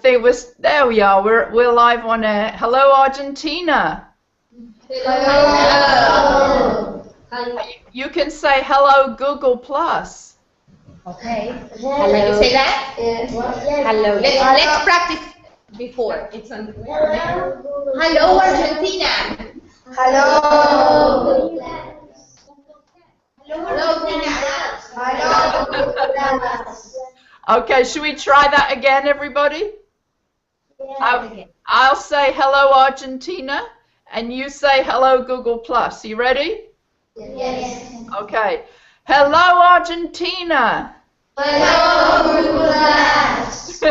think there we are. We're live on air. Hello, Argentina. Hello. You can say hello, Google Plus. Okay. Hello. Can you say that? Yes. Hello. Let's practice before. Hello, Argentina. Hello. Okay, should we try that again, everybody? I'll say hello, Argentina, and you say hello, Google Plus. You ready? Yes. Okay. Hello, Argentina. Hello, Google Plus.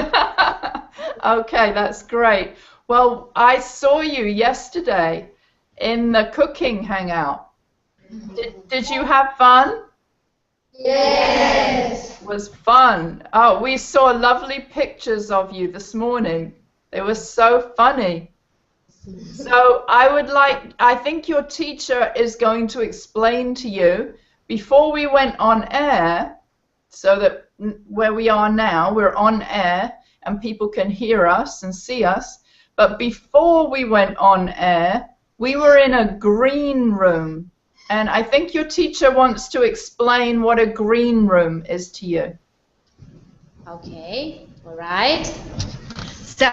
Okay, that's great. Well, I saw you yesterday in the cooking hangout. Did you have fun? Yes. It was fun. Oh, we saw lovely pictures of you this morning. They were so funny. So I think your teacher is going to explain to you before we went on air, so that where we are now, we're on air and people can hear us and see us. But before we went on air, we were in a green room. And I think your teacher wants to explain what a green room is to you. Okay, all right. So,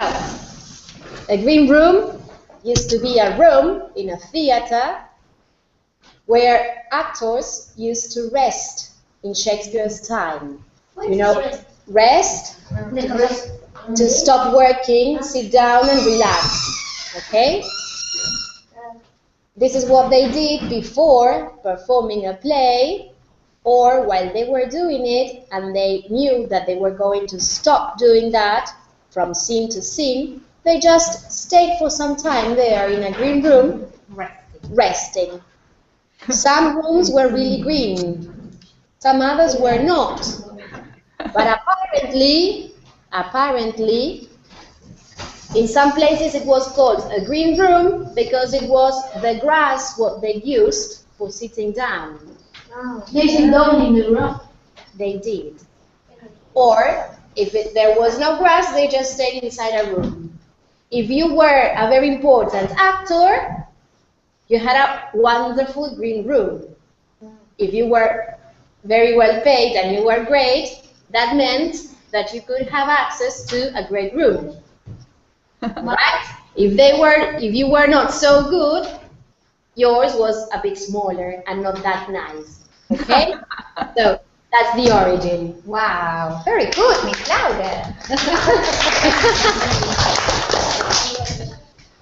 a green room used to be a room in a theater where actors used to rest in Shakespeare's time. You know, rest, to stop working, sit down and relax. Okay? This is what they did before performing a play, or while they were doing it and they knew that they were going to stop doing that from scene to scene, they just stayed for some time there in a green room, resting. Some rooms were really green, some others were not. But apparently, in some places it was called a green room because it was the grass what they used for sitting down. They sit down in the room. They did. Or if there was no grass, they just stayed inside a room. If you were a very important actor, you had a wonderful green room. If you were very well paid and you were great, that meant that you could have access to a great room. Right? If you were not so good, yours was a bit smaller and not that nice. Okay? So that's the origin. Wow, very good, Miss Laura.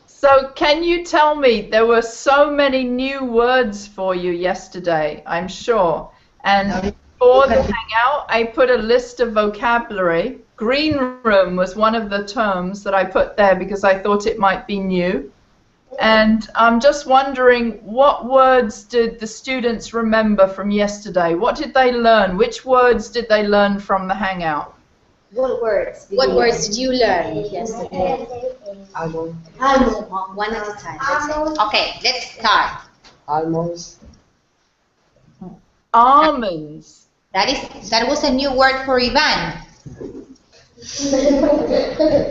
So can you tell me, there were so many new words for you yesterday, I'm sure. And for the hangout, I put a list of vocabulary. Green room was one of the terms that I put there because I thought it might be new. And I'm just wondering, what words did the students remember from yesterday? What did they learn? Which words did they learn from the hangout? What words did you learn yesterday? One at a time. Let's say. Okay, let's start. Almonds. Almonds. That was a new word for Ivan.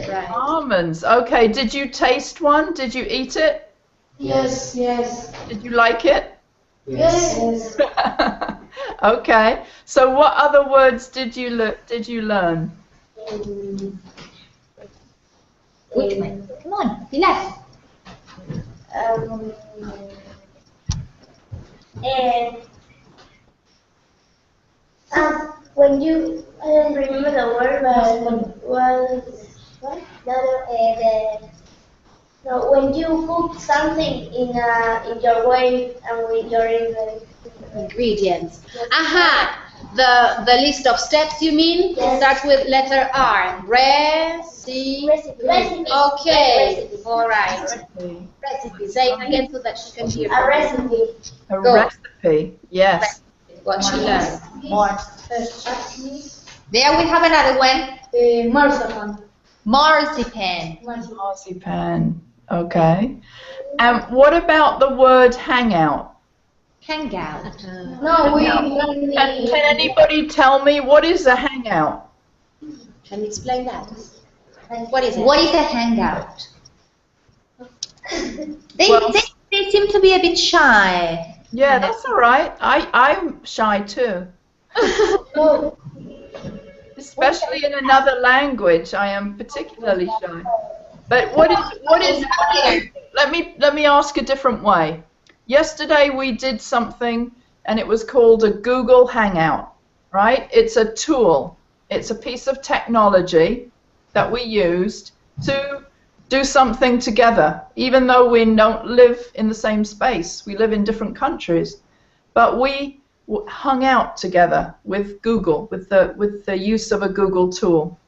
Right. Almonds. Okay, did you taste one? Did you eat it? Yes. Did you like it? Yes. Okay. So what other words did you learn? Come on, Pilar. When you, I don't remember the word, but when you cook something in your way and with your Ingredients. Aha! The list of steps, you mean? Yes. Starts with letter R. Recipe. Okay. All right. Recipe. Say it again so that she can hear. A recipe. A Go. recipe. Yes. What she learned. More. There we have another one. Marzipan. Marzipan. Marzipan. Okay. And what about the word hangout? Hangout. No, Can anybody tell me what is a hangout? Can you explain that? What is it? What is a hangout? They seem to be a bit shy. Yeah, that's all right. I'm shy too. Especially in another language, I am particularly shy. But what is let me ask a different way. Yesterday we did something and it was called a Google Hangout, right? It's a tool. It's a piece of technology that we used to do something together, even though we don't live in the same space. We live in different countries. But we hung out together with Google, with the use of a Google tool.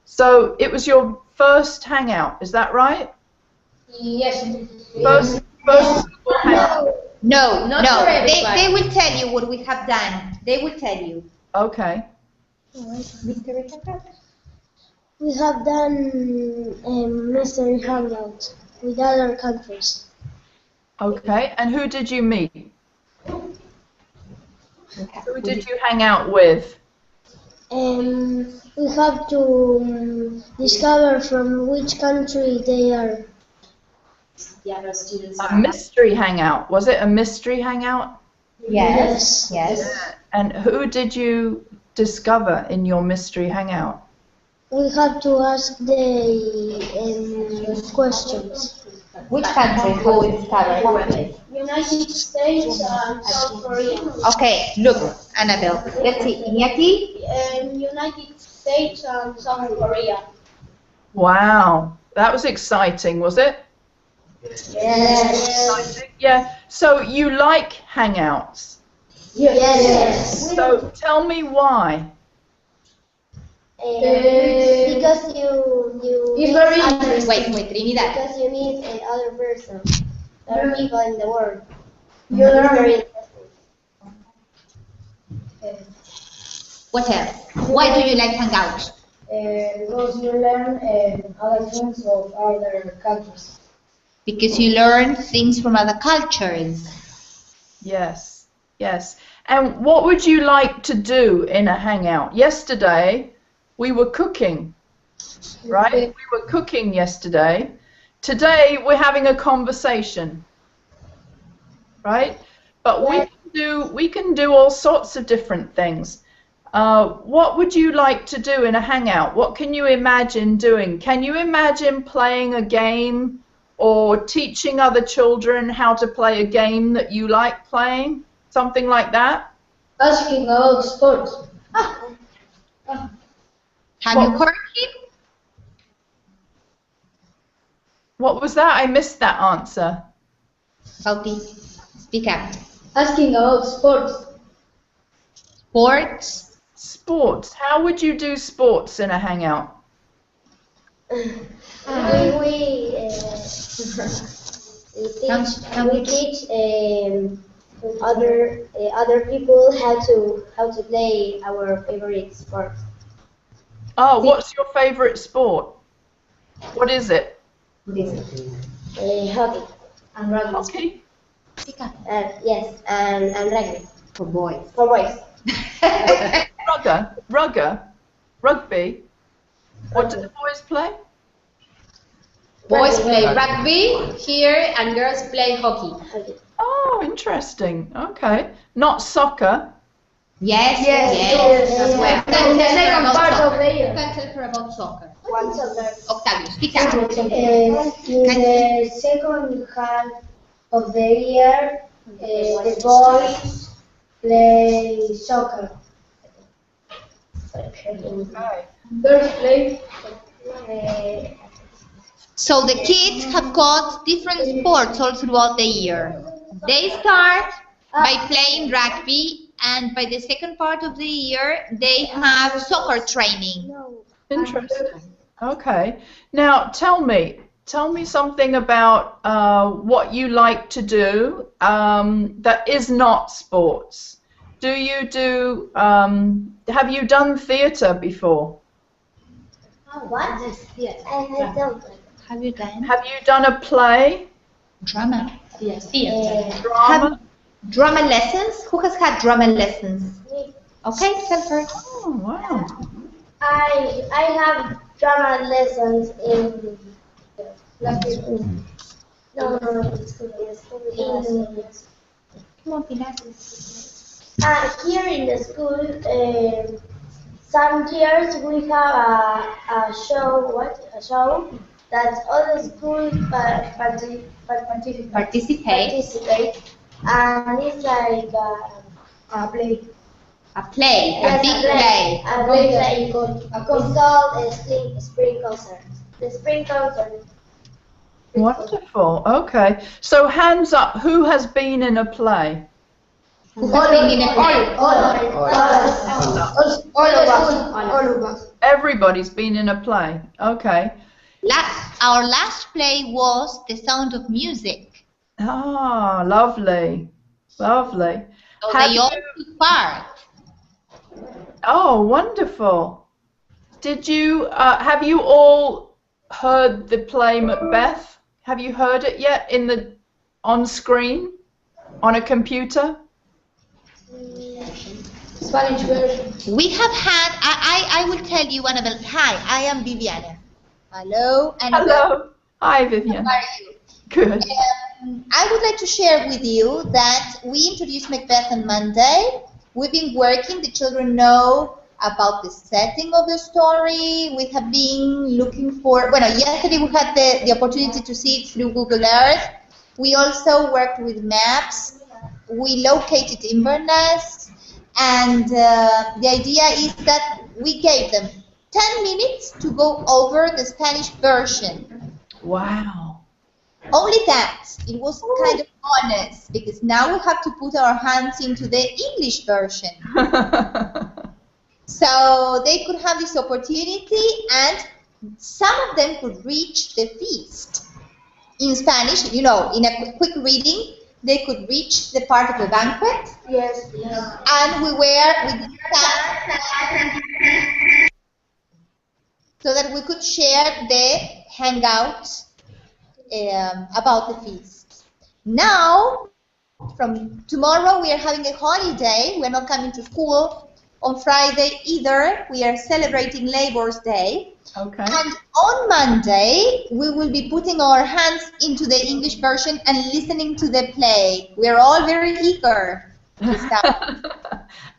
So it was your first hangout, is that right? Yes. First Google Hangout. No. They will tell you what we have done. They will tell you. Okay. We have done mystery hangouts with other countries. Okay. And who did you meet? Who did you hang out with? We have to discover from which country they are. The other students. A mystery hangout. Was it a mystery hangout? Yes. And who did you discover in your mystery hangout? We have to ask the questions. Which country who we discovered? United States and South Korea. Okay, look, Annabelle. Let's see. Iñaki? United States and South Korea. Wow. That was exciting, was it? Yes. Yeah. So you like hangouts? Yes. So tell me why. Because you It's very Wait, Trinidad. because you need other persons, other people in the world. You learn very interesting. What else? Why do you like hangouts? Because you learn other things of other countries. Because you learn things from other cultures. Yes. And what would you like to do in a hangout? Yesterday, we were cooking, right? We were cooking yesterday. Today, we're having a conversation, right? But we can do all sorts of different things. What would you like to do in a hangout? What can you imagine doing? Can you imagine playing a game or teaching other children how to play a game that you like playing? Something like that? Asking about sports. Have you heard him? What was that? I missed that answer. Bauti, speak up. Asking about sports. Sports? Sports. How would you do sports in a hangout? We teach other people how to play our favorite sport. Oh, what's your favorite sport? What is it? Hockey. And rugby. Hockey? Speak up. Yes, and rugby. For boys. For boys. Rugby. What do the boys play? Boys play rugby here and girls play hockey. Hockey. Oh, interesting. Okay. Not soccer. Yes. As well. You The second part of the You year. can tell her about soccer. One soccer. Octavio, speak up. In the second half of the year, the boys play soccer. Okay. Girls play. So the kids have got different sports all throughout the year. They start by playing rugby, and by the second part of the year, they have soccer training. Interesting. Okay. Now, tell me something about what you like to do that is not sports. Do you do? Have you done theatre before? What? Yes. I don't. Have you done? Have you done a play? Drama. Yes. Drama? Drama lessons? Who has had drama lessons? Okay, tell her. Oh, wow. I have drama lessons in school. No, in school. Here in the school, some years we have a show. A show that all the schools participate, and it's like a play. A play, Yes, a big play. A play called a spring concert. The spring concert. Wonderful. Okay. So hands up. Who has been in a play? Who has been in a play? All of us. Everybody's been in a play. Okay. Our last play was The Sound of Music. Ah, lovely. Lovely. So they all took part. Oh, wonderful. Did you, have you all heard the play Macbeth? Have you heard it yet on screen, on a computer? Spanish version. We have had, I will tell you, Annabelle. Hi, I am Viviana. Hello, Annabelle. Hello. Hi, Vivian. How are you? Good. I would like to share with you that we introduced Macbeth on Monday. We've been working, the children know about the setting of the story. We have been looking for, well, yesterday we had the opportunity to see it through Google Earth. We also worked with maps. We located Inverness. And the idea is that we gave them 10 minutes to go over the Spanish version. Wow. Only that. It was kind of honest, because now we have to put our hands into the English version. So they could have this opportunity, and some of them could reach the feast. In Spanish, you know, in a quick reading, they could reach the part of the banquet. Yes. And we did that so that we could share the hangout about the feast. Now, from tomorrow, we are having a holiday. We're not coming to school on Friday either. We are celebrating Labor's Day. Okay. And on Monday, we will be putting our hands into the English version and listening to the play. We're all very eager to start.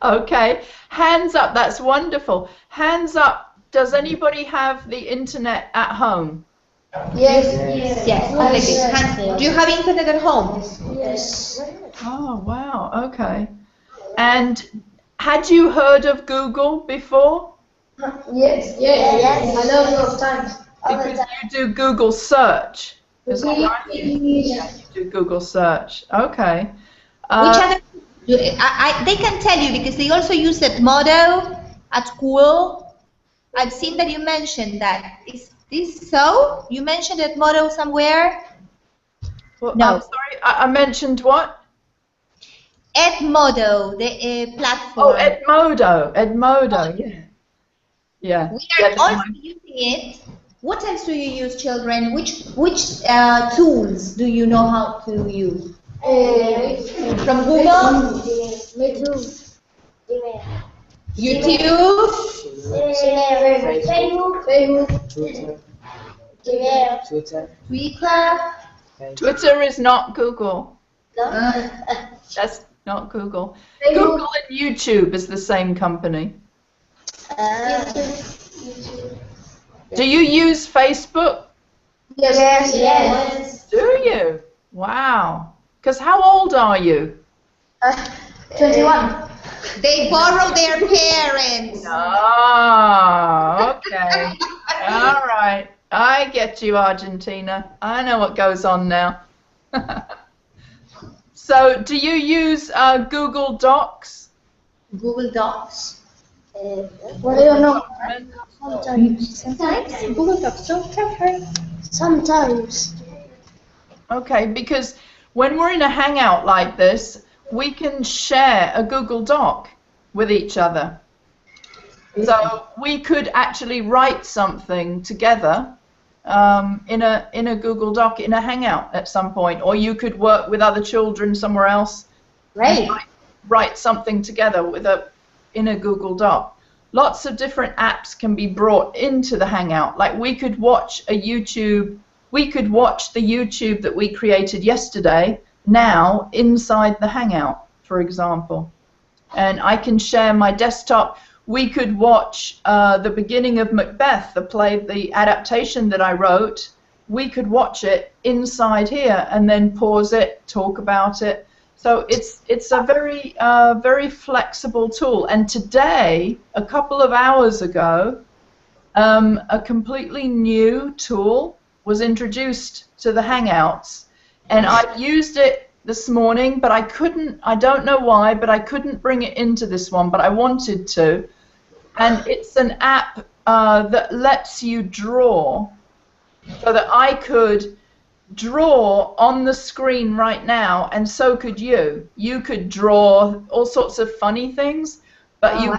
Okay. Hands up. That's wonderful. Hands up. Does anybody have the internet at home? Yes. Yes. Do you have internet at home? Yes. Oh, wow. Okay. And had you heard of Google before? Yes. A lot of times. Because you do Google search. Is that right? Yeah, you do Google search. Okay. Which other? They can tell you, because they also use Edmodo at school. I've seen that you mentioned that. Is this so? You mentioned Edmodo somewhere? Well, No. I'm sorry. I mentioned what? Edmodo, the platform. Oh, Edmodo. Yeah. Yeah. We are also using it. What else do you use, children? Which tools do you know how to use? From Google? YouTube? Facebook. Twitter. Twitter is not Google. No? That's not Google. Google and YouTube is the same company. Do you use Facebook? Yes. Do you? Wow. Because how old are you? 21. They borrow their parents. Oh, okay. All right. I get you, Argentina. I know what goes on now. So, do you use Google Docs? Google Docs. Well, I don't know. Sometimes Google Docs don't prefer. Sometimes. Okay, because when we're in a hangout like this, we can share a Google Doc with each other. So we could actually write something together in a Google Doc, in a hangout at some point, or you could work with other children somewhere else. Right. Write something together in a Google Doc. lots of different apps can be brought into the Hangout. Like we could watch the YouTube that we created yesterday now inside the Hangout, for example. And I can share my desktop. We could watch the beginning of Macbeth, the play, the adaptation that I wrote. We could watch it inside here and then pause it, talk about it. So it's a very very flexible tool. And today, a couple of hours ago, a completely new tool was introduced to the Hangouts, and I used it this morning, but I couldn't. I don't know why, but I couldn't bring it into this one, but I wanted to. And it's an app that lets you draw, so that I could draw on the screen right now, and so could you. You could draw all sorts of funny things, but you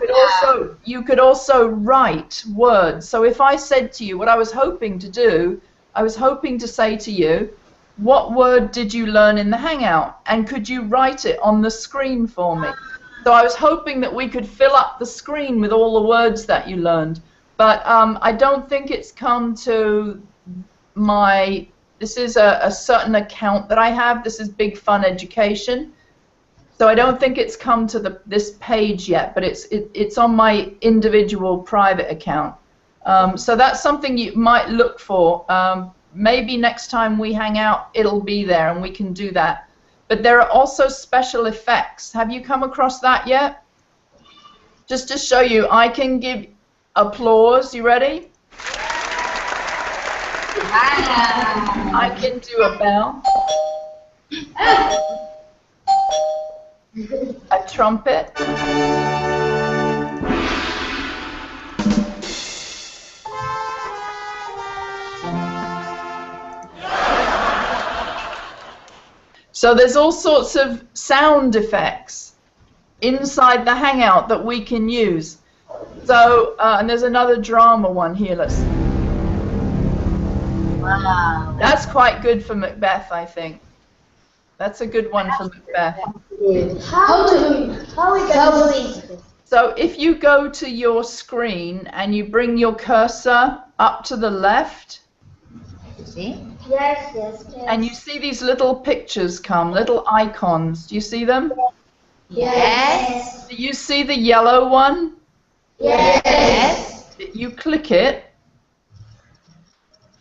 could also write words. So if I said to you, what I was hoping to do, I was hoping to say to you, what word did you learn in the Hangout, and could you write it on the screen for me? So I was hoping that we could fill up the screen with all the words that you learned, but I don't think it's come to my. This is a certain account that I have. This is Big Fun Education. So I don't think it's come to this page yet, but it's on my individual private account. So that's something you might look for. Maybe next time we hang out, it'll be there and we can do that. But there are also special effects. Have you come across that yet? Just to show you, I can give applause. You ready? I can do a bell, a trumpet, so there's all sorts of sound effects inside the Hangout that we can use. So, and there's another drama one here. Let's. Wow. That's quite good for Macbeth, I think. That's a good one for Macbeth. How we can do it? So if you go to your screen and you bring your cursor up to the left, See? Yes. and you see these little pictures come, little icons. Do you see them? Yes. Do you see the yellow one? Yes. You click it.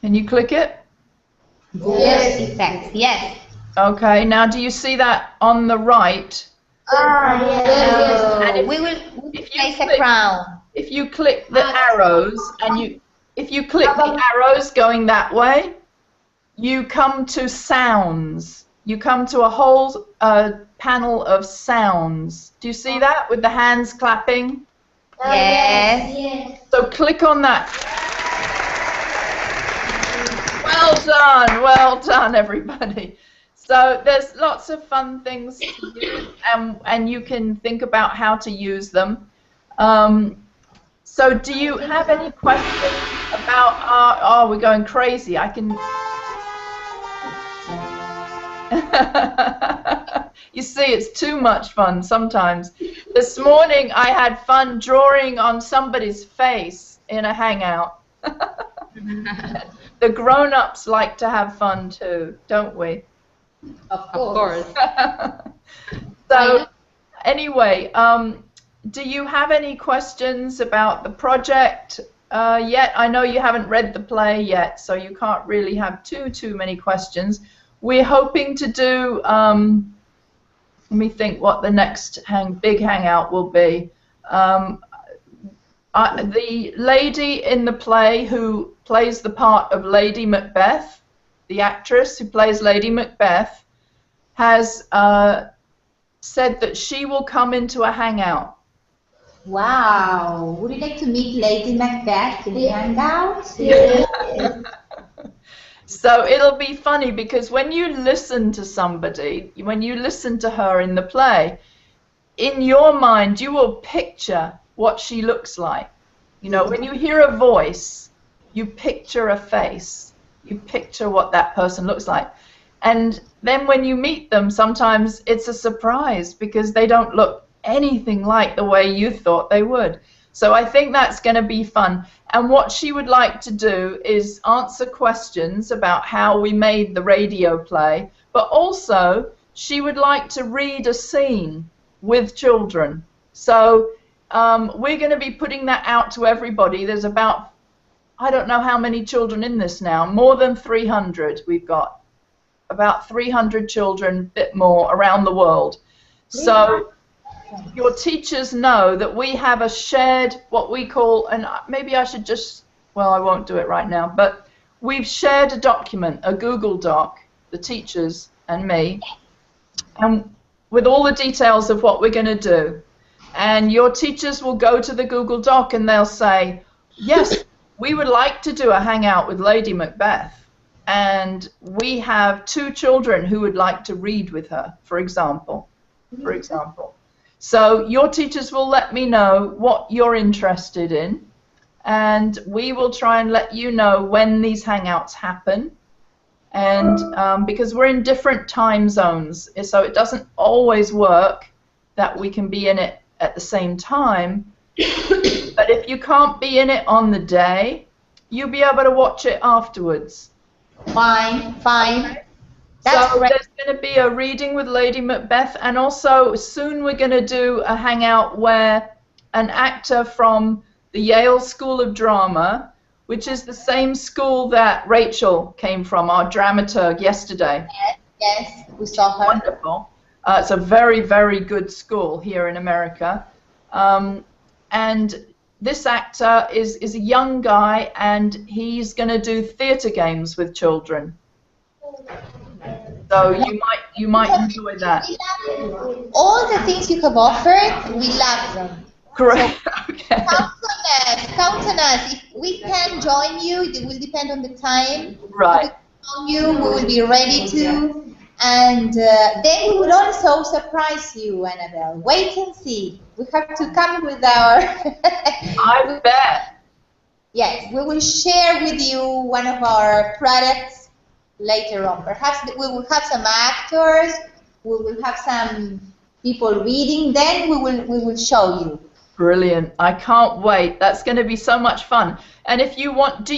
Can you click it? Yes. Effects. Yes. Okay, now do you see that on the right? Yes. And We will place a click- crown. If you click the arrows and if you click the arrows going that way, you come to sounds. You come to a whole panel of sounds. Do you see that with the hands clapping? Yes. So click on that. Well done, everybody. So there's lots of fun things to use, and you can think about how to use them. So do you have any questions about oh, we're going crazy. I can... You see, it's too much fun sometimes. This morning I had fun drawing on somebody's face in a Hangout. The grown-ups like to have fun too, don't we? Of course. So anyway, do you have any questions about the project yet? I know you haven't read the play yet, so you can't really have too many questions. We're hoping to do, let me think what the next big hangout will be. The lady in the play who plays the part of Lady Macbeth, the actress who plays Lady Macbeth, has said that she will come into a hangout. Wow. Would you like to meet Lady Macbeth in the Hangout? So it'll be funny because when you listen to somebody, when you listen to her in the play, in your mind you will picture what she looks like. You know, when you hear a voice, you picture a face. You picture what that person looks like. And then when you meet them, sometimes it's a surprise because they don't look anything like the way you thought they would. So I think that's going to be fun. And what she would like to do is answer questions about how we made the radio play, but also she would like to read a scene with children. So we're going to be putting that out to everybody. There's about, I don't know how many children in this now, more than 300 we've got. About 300 children, bit more, around the world. So your teachers know that we have a shared, what we call, and maybe I should just, well, I won't do it right now, but we've shared a document, a Google Doc, the teachers and me, and with all the details of what we're going to do. And your teachers will go to the Google Doc and they'll say, yes, we would like to do a hangout with Lady Macbeth. And we have 2 children who would like to read with her, for example. So your teachers will let me know what you're interested in, and we will try and let you know when these hangouts happen. And because we're in different time zones, so it doesn't always work that we can be in it at the same time. But if you can't be in it on the day, you'll be able to watch it afterwards. Fine. So there's going to be a reading with Lady Macbeth, and also soon we're going to do a hangout where an actor from the Yale School of Drama, which is the same school that Rachel came from, our dramaturg, yesterday. Yes, we saw her. Wonderful. It's a very, very good school here in America. And this actor is a young guy, and he's going to do theatre games with children. So you might enjoy that. All the things you have offered, we love them. Correct. So okay. Count on us. If we can join you, it will depend on the time. Right. If we can join you, we will be ready to. And then we will also surprise you, Annabelle. Wait and see. We have to come with our... I bet. Yes, we will share with you one of our products later on. Perhaps we will have some actors, we will have some people reading, then we will show you. Brilliant. I can't wait. That's going to be so much fun. And if you want,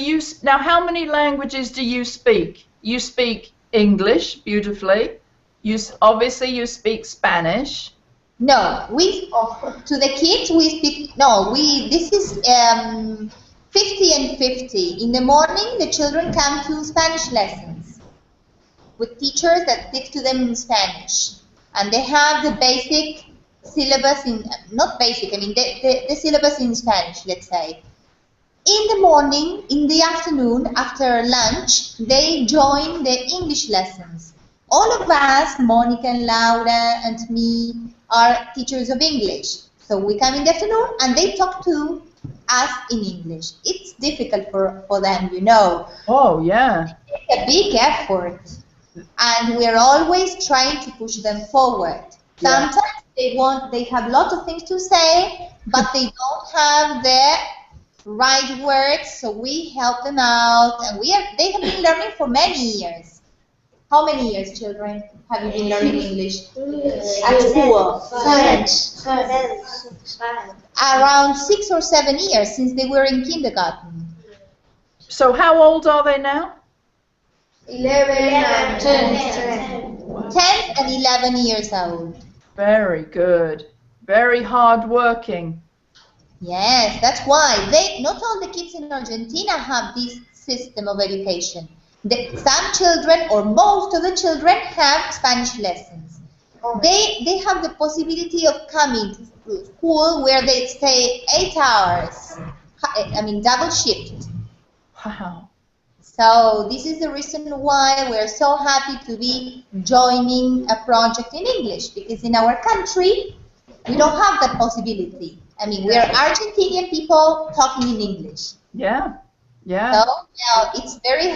now how many languages do you speak? You speak English beautifully. Obviously you speak Spanish. No, to the kids we speak, this is 50 and 50. In the morning the children come to Spanish lessons with teachers that speak to them in Spanish. And they have the basic syllabus not basic, I mean the syllabus in Spanish, let's say. In the morning, in the afternoon, after lunch, they join the English lessons. All of us, Monica and Laura and me, are teachers of English. So we come in the afternoon and they talk to us in English. It's difficult for them, you know. Oh, yeah. It's a big effort. And we're always trying to push them forward. Yeah. Sometimes they have lots of things to say, but they don't have the right words, so we help them out, and they have been learning for many years. How many years, children, have you been learning English? At school? 5. Around 6 or 7 years, since they were in kindergarten. So how old are they now? 11 and 10. 10 and 11 years old. Very good. Very hard working. Yes, that's why not all the kids in Argentina have this system of education. Some children, or most of the children, have Spanish lessons. They have the possibility of coming to school where they stay 8 hours. I mean, double shift. Wow. So this is the reason why we're so happy to be joining a project in English, because in our country, we don't have that possibility. I mean, we are Argentinian people talking in English. Yeah, yeah. So it's very,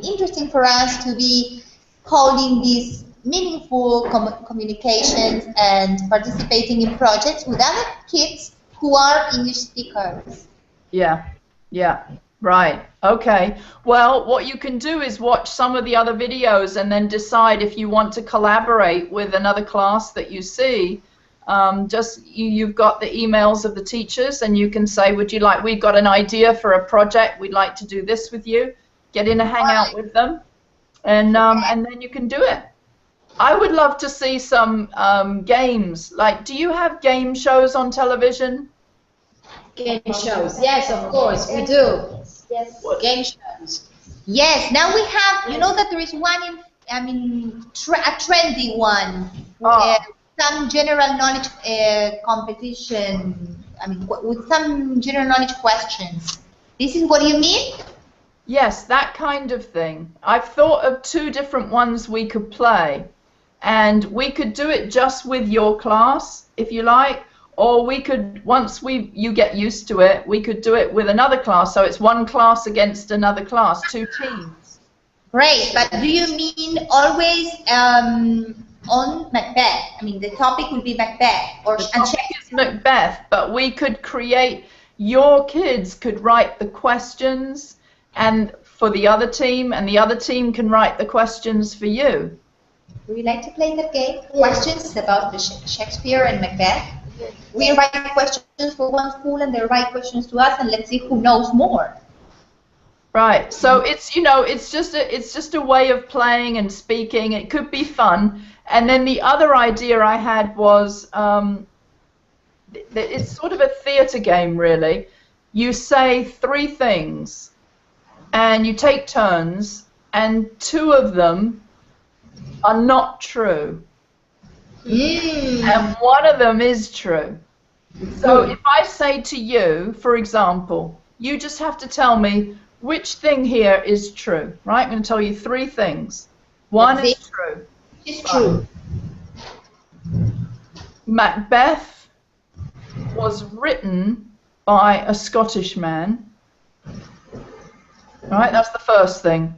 interesting for us to be holding these meaningful communications and participating in projects with other kids who are English speakers. Yeah, yeah. Right. Okay. Well, what you can do is watch some of the other videos and then decide if you want to collaborate with another class that you see You've got the emails of the teachers, and you can say, we've got an idea for a project, we'd like to do this with you. Get in a hangout with them, and then you can do it. I would love to see some games. Like, do you have game shows on television? Game shows, yes, of course, we do. Yes. Game shows. Yes, now we have, you know that there is one, a trendy one. Some general knowledge competition, with some general knowledge questions. This is what you mean? Yes, that kind of thing. I've thought of 2 different ones we could play. And we could do it just with your class, if you like, or we could, once you get used to it, we could do it with another class. So it's one class against another class, 2 teams. Great, but do you mean always on Macbeth? I mean, the topic would be Macbeth or Macbeth, but we could create, your kids could write the questions and for the other team, and the other team can write the questions for you. Would you like to play that game? Questions about the Shakespeare and Macbeth. We write questions for one school and they write questions to us, and let's see who knows more. Right. So it's it's just a way of playing and speaking. It could be fun. And then the other idea I had was it's sort of a theatre game, really. You say 3 things, and you take turns, and 2 of them are not true. And 1 of them is true. So if I say to you, for example, you just have to tell me which thing here is true, right? I'm going to tell you 3 things. 1 is true. It's true. Macbeth was written by a Scottish man. Right, that's the first thing.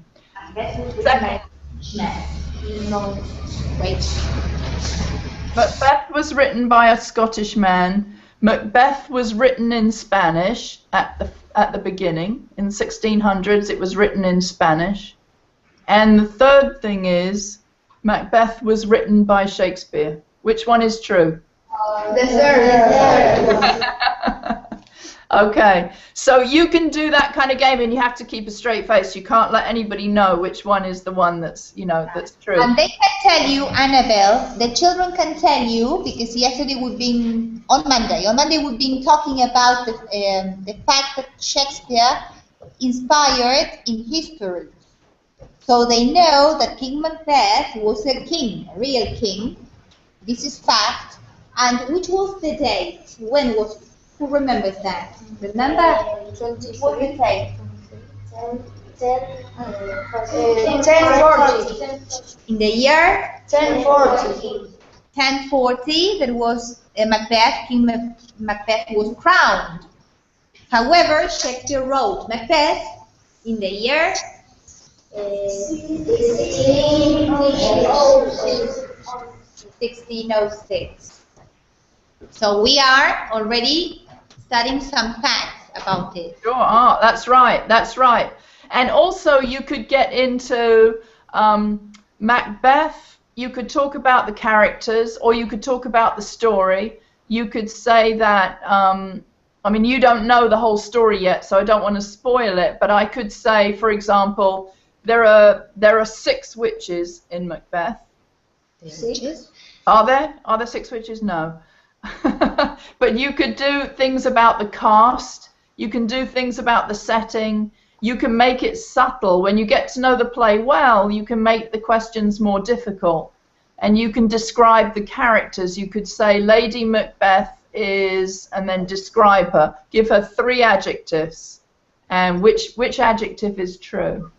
Second. No, wait. Macbeth was written by a Scottish man. Macbeth was written in Spanish at the beginning. In 1600s, it was written in Spanish. And the third thing is, Macbeth was written by Shakespeare. Which one is true? The third. Okay, so you can do that kind of game, and you have to keep a straight face. You can't let anybody know which one is the one that's, that's true. And they can tell you, Annabelle, the children can tell you, because yesterday we've been, on Monday we've been talking about the fact that Shakespeare inspired in history. So they know that King Macbeth was a king, a real king. This is fact. And which was the date? When was it? Who remembers that? Remember? What was the date? 1040. In the year 1040. 1040, there was Macbeth. King Macbeth was crowned. However, Shakespeare wrote Macbeth in the year 1606. So we are already studying some facts about it. Sure, that's right, that's right. And also you could get into Macbeth, you could talk about the characters, or you could talk about the story. You could say that, you don't know the whole story yet, so I don't want to spoil it, but I could say, for example, there are 6 witches in Macbeth. 6? Are there? Are there 6 witches? No. But you could do things about the cast, you can do things about the setting, you can make it subtle. When you get to know the play well, you can make the questions more difficult, and you can describe the characters. You could say Lady Macbeth is, and then describe her, give her 3 adjectives, and which adjective is true,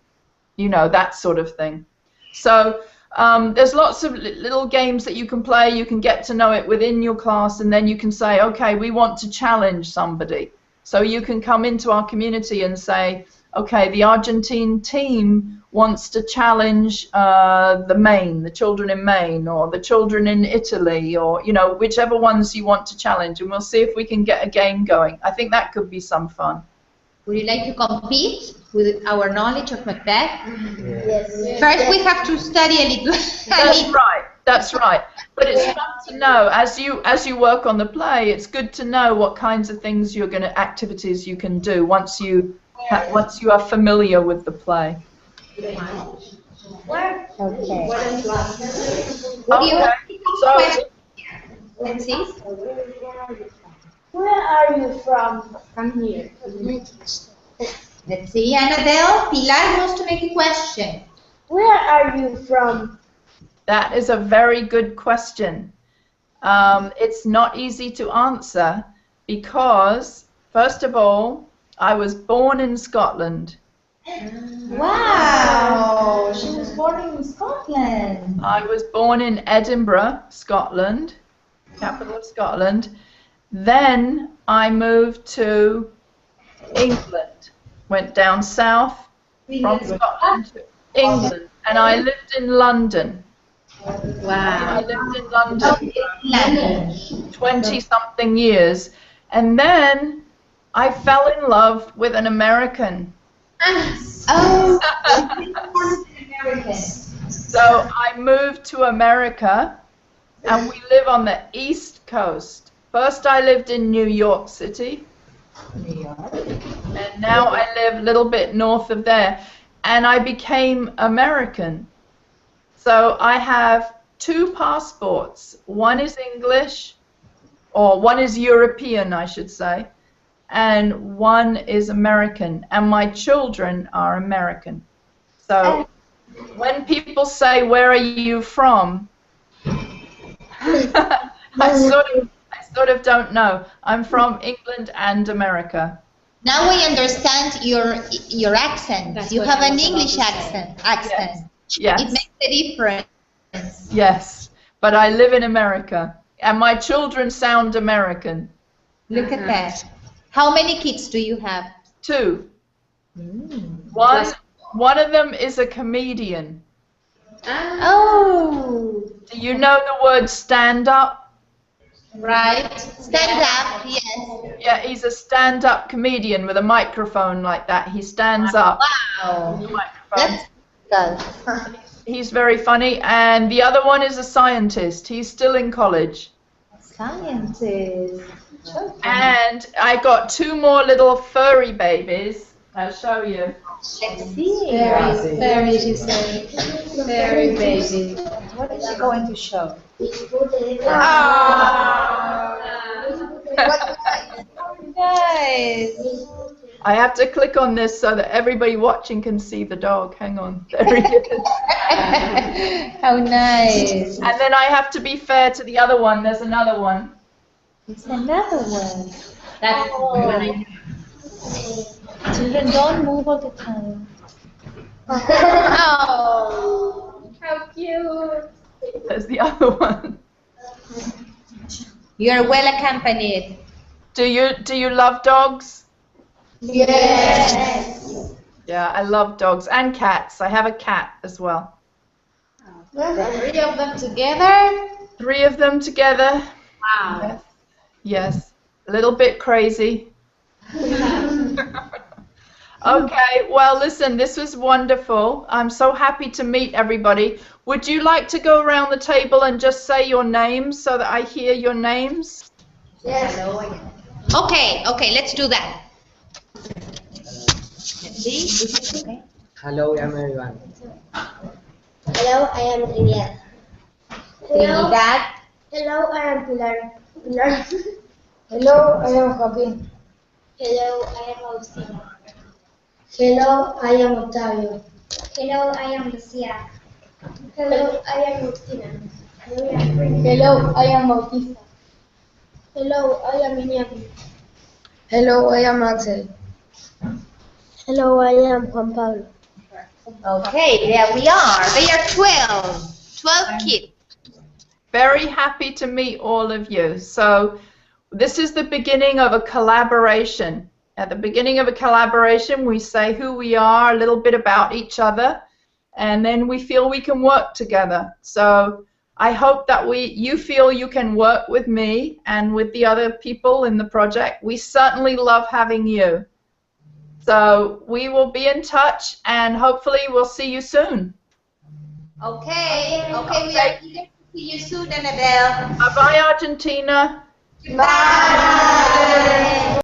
that sort of thing. So there's lots of little games that you can play. You can get to know it within your class, and then you can say, okay, we want to challenge somebody. So you can come into our community and say, okay, the Argentine team wants to challenge the children in Maine, or the children in Italy, or whichever ones you want to challenge, and we'll see if we can get a game going. I think that could be some fun. Would you like to compete with our knowledge of Macbeth? Yes. First, we have to study a little. That's right. That's right. But it's fun to know as you work on the play. It's good to know what kinds of things activities you can do once you are familiar with the play. Where? Okay. Okay. So Let's see. Where are you from? Come here. Let's see. Annabelle, Pilar wants to make a question. Where are you from? that is a very good question. It's not easy to answer because, first of all, I was born in Scotland. Wow, she was born in Scotland. I was born in Edinburgh, Scotland, capital of Scotland. Then I moved to England, went down south from Scotland to England, and I lived in London. Wow. I lived in London for 20-something years, and then I fell in love with an American. Oh, So I moved to America, and we live on the East Coast. First I lived in New York City, and now I live a little bit north of there, and I became American. So I have 2 passports. One is English, or one is European, I should say, and one is American, and my children are American. So when people say, "Where are you from?" I sort of don't know. I'm from England and America. now we understand your accent. That's You what have I an was about English to say. accent. Yes. It makes a difference. Yes, but I live in America, and my children sound American. Look at that. How many kids do you have? 2. One of them is a comedian. Oh, Do you know the word stand up? right. Stand up, yes. Yeah, he's a stand-up comedian with a microphone like that. He stands up. Wow. with a microphone. That's good. He's very funny. And the other one is a scientist. He's still in college. Scientist. And I got 2 more little furry babies. I'll show you. Let's see. Very, she said. Very baby. What is she going to show? Guys. I have to click on this so that everybody watching can see the dog. Hang on. There he is. How nice. And then I have to be fair to the other one. There's another one. It's another one. That's Children, don't move all the time. oh, how cute. There's the other one. You're well accompanied. Do you love dogs? Yes. Yeah, I love dogs and cats. I have a cat as well. 3 of them together? 3 of them together. Wow. Yes. A little bit crazy. Okay, well, listen, this was wonderful. I'm so happy to meet everybody. Would you like to go around the table and just say your names so that I hear your names? Yes. Okay, let's do that. Let's see. Okay. Hello, everyone. Hello, I am Trinidad. Hello. Trinidad. Hello, I am Pilar. Pilar. Hello, I am Joaquin. Hello, I am Agustina. Hello, I am Octavio. Hello, I am Lucia. Hello, I am Agustina. Hello, I am Bautista. Hello, I am Iñaki. Hello, I am Axel. Hello, I am Juan Pablo. Okay, there we are. They are 12 kids. Very happy to meet all of you. So this is the beginning of a collaboration. At the beginning of a collaboration, we say who we are, a little bit about each other, and then we feel we can work together. So I hope that you feel you can work with me and with the other people in the project. We certainly love having you. So we will be in touch, and hopefully we'll see you soon. Okay, we are eager to See you soon, Annabelle. Bye-bye, Argentina. Bye.